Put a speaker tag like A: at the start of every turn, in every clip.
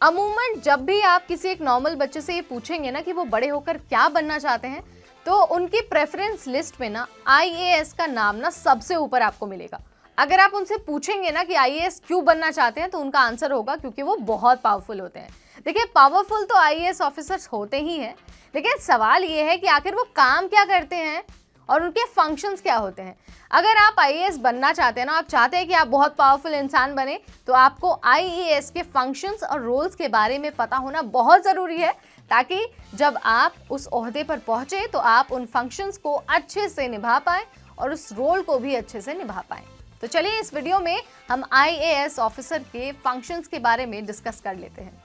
A: अमूमन जब भी आप किसी एक नॉर्मल बच्चे से ये पूछेंगे ना कि वो बड़े होकर क्या बनना चाहते हैं, तो उनकी प्रेफरेंस लिस्ट में ना आईएएस का नाम ना सबसे ऊपर आपको मिलेगा। अगर आप उनसे पूछेंगे ना कि आईएएस क्यों बनना चाहते हैं, तो उनका आंसर होगा क्योंकि वो बहुत पावरफुल होते हैं। देखिए, पावरफुल तो आईएएस ऑफिसर्स होते ही हैं, लेकिन सवाल ये है कि आखिर वो काम क्या करते हैं और उनके फंक्शंस क्या होते हैं। अगर आप आईएएस बनना चाहते हैं ना, आप चाहते हैं कि आप बहुत पावरफुल इंसान बने, तो आपको आईएएस के फंक्शंस और रोल्स के बारे में पता होना बहुत ज़रूरी है, ताकि जब आप उस ओहदे पर पहुंचे तो आप उन फंक्शंस को अच्छे से निभा पाएं और उस रोल को भी अच्छे से निभा पाएं। तो चलिए इस वीडियो में हम आईएएस ऑफिसर के फंक्शंस के बारे में डिस्कस कर लेते हैं।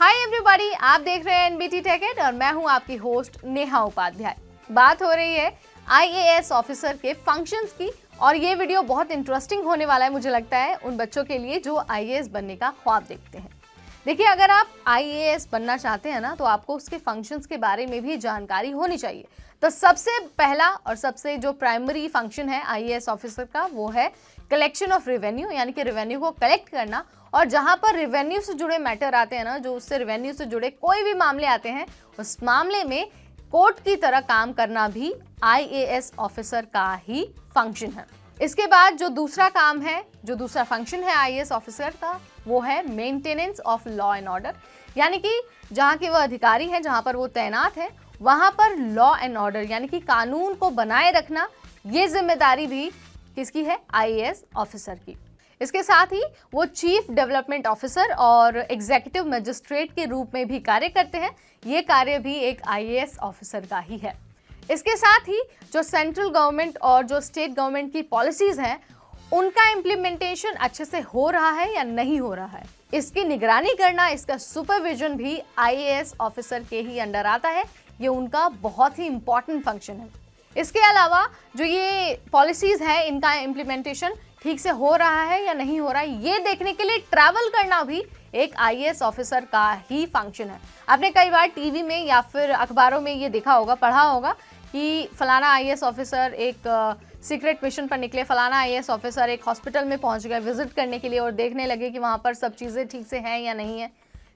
A: हाय एवरीबॉडी, आप देख रहे हैं एनबीटी टेक एड और मैं हूं आपकी होस्ट नेहा उपाध्याय। बात हो रही है आईएएस ऑफिसर के फंक्शंस की, और ये वीडियो बहुत इंटरेस्टिंग होने वाला है मुझे लगता है उन बच्चों के लिए जो आईएएस बनने का ख्वाब देखते हैं। देखिए, अगर आप आईएएस बनना चाहते हैं ना, तो आपको उसके फंक्शंस के बारे में भी जानकारी होनी चाहिए। तो सबसे पहला और सबसे जो प्राइमरी फंक्शन है आईएएस ऑफिसर का, वो है कलेक्शन ऑफ रेवेन्यू, यानी कि रेवेन्यू को कलेक्ट करना। और जहां पर रेवेन्यू से जुड़े मैटर आते हैं ना, जो उससे रेवेन्यू से जुड़े कोई भी मामले आते हैं, उस मामले में कोर्ट की तरह काम करना भी आईएएस ऑफिसर का ही फंक्शन है। इसके बाद जो दूसरा काम है, जो दूसरा फंक्शन है आईएएस ऑफिसर का, वो है maintenance of law and order, यानी कि जहां के वो अधिकारी हैं, जहां पर वो तैनात है, वहां पर लॉ एंड ऑर्डर यानी कि कानून को बनाए रखना, ये जिम्मेदारी भी किसकी है? आईएएस ऑफिसर की। इसके साथ ही वो चीफ डेवलपमेंट ऑफिसर और एग्जीक्यूटिव मजिस्ट्रेट के रूप में भी कार्य करते हैं। ये कार्य भी एक आईएएस ऑफिसर का ही है। इसके साथ ही जो सेंट्रल गवर्नमेंट और जो स्टेट गवर्नमेंट की पॉलिसीज हैं, उनका इम्प्लीमेंटेशन अच्छे से हो रहा है या नहीं हो रहा है, इसकी निगरानी करना, इसका सुपरविजन भी आईएएस ऑफिसर के ही अंडर आता है। ये उनका बहुत ही इंपॉर्टेंट फंक्शन है। इसके अलावा जो ये पॉलिसीज है, इनका इम्प्लीमेंटेशन ठीक से हो रहा है या नहीं हो रहा है, ये देखने के लिए ट्रैवल करना भी एक आईएएस ऑफिसर का ही फंक्शन है। आपने कई बार टीवी में या फिर अखबारों में ये देखा होगा, पढ़ा होगा कि फलाना आईएएस ऑफिसर एक सीक्रेट मिशन पर निकले, फलाना आईएएस ऑफिसर एक हॉस्पिटल में पहुंच गए विजिट करने के लिए और देखने लगे कि वहां पर सब चीज़ें ठीक से हैं या नहीं है।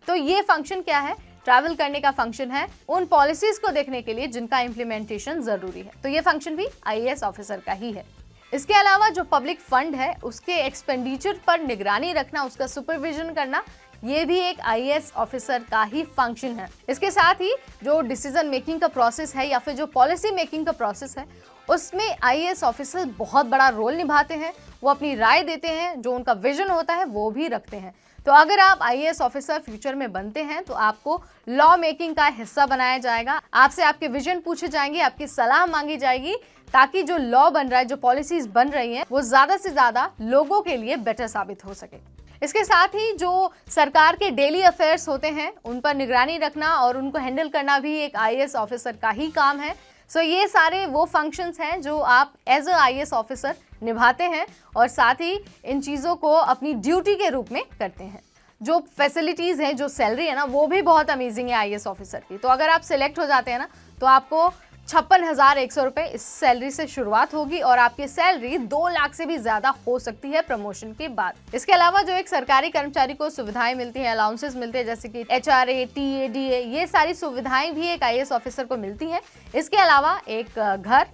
A: तो ये फंक्शन क्या है? ट्रैवल करने का फंक्शन है, उन पॉलिसीज को देखने के लिए जिनका इम्प्लीमेंटेशन जरूरी है। तो ये फंक्शन भी आईएएस ऑफिसर का ही है। इसके अलावा जो पब्लिक फंड है, उसके एक्सपेंडिचर पर निगरानी रखना, उसका सुपरविजन करना, ये भी एक आईएएस ऑफिसर का ही फंक्शन है। इसके साथ ही जो डिसीजन मेकिंग का प्रोसेस है या फिर जो पॉलिसी मेकिंग का प्रोसेस है, उसमें आईएएस ऑफिसर बहुत बड़ा रोल निभाते हैं। वो अपनी राय देते हैं, जो उनका विजन होता है वो भी रखते हैं। तो अगर आप आईएएस ऑफिसर फ्यूचर में बनते हैं, तो आपको लॉ मेकिंग का हिस्सा बनाया जाएगा। आपसे आपके विजन पूछे जाएंगे, आपकी सलाह मांगी जाएगी, ताकि जो लॉ बन रहा है, जो पॉलिसीज बन रही हैं, वो ज्यादा से ज्यादा लोगों के लिए बेटर साबित हो सके। इसके साथ ही जो सरकार के डेली अफेयर्स होते हैं, उन पर निगरानी रखना और उनको हैंडल करना भी एक आईएएस ऑफिसर का ही काम है। सो ये सारे वो फंक्शंस हैं जो आप एज अ आईएएस ऑफिसर निभाते हैं और साथ ही इन चीज़ों को अपनी ड्यूटी के रूप में करते हैं। जो फैसिलिटीज़ हैं, जो सैलरी है ना, वो भी बहुत अमेजिंग है आईएएस ऑफिसर की। तो अगर आप सिलेक्ट हो जाते हैं ना, तो आपको 56,100 रुपये इस सैलरी से शुरुआत होगी और आपकी सैलरी 2 लाख से भी ज्यादा हो सकती है प्रमोशन के बाद। इसके अलावा जो एक सरकारी कर्मचारी को सुविधाएं मिलती हैं, अलाउंसेस मिलते हैं, जैसे कि एचआरए, टीए, डीए, ये सारी सुविधाएं भी एक आईएएस ऑफिसर को मिलती हैं। इसके अलावा एक घर,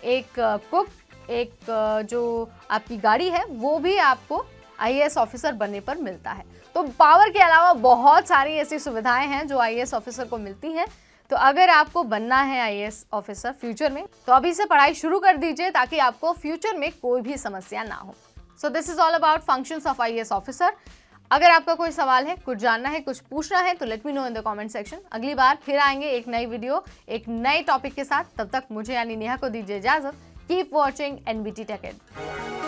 A: एक कुक, एक जो आपकी गाड़ी है, वो भी आपको आईएएस ऑफिसर बनने पर मिलता है। तो पावर के अलावा बहुत सारी ऐसी सुविधाएं हैं जो आईएएस ऑफिसर को मिलती हैं। तो अगर आपको बनना है आईएएस ऑफिसर फ्यूचर में, तो अभी से पढ़ाई शुरू कर दीजिए, ताकि आपको फ्यूचर में कोई भी समस्या ना हो। So this is all about functions of IAS officer. अगर आपका कोई सवाल है, कुछ जानना है, कुछ पूछना है, तो let me know in the comment section. अगली बार फिर आएंगे एक नई वीडियो, एक नए टॉपिक के साथ। तब तक मुझे यानी नेहा को दीजिए इजाजत। Keep watching NBT Tech add.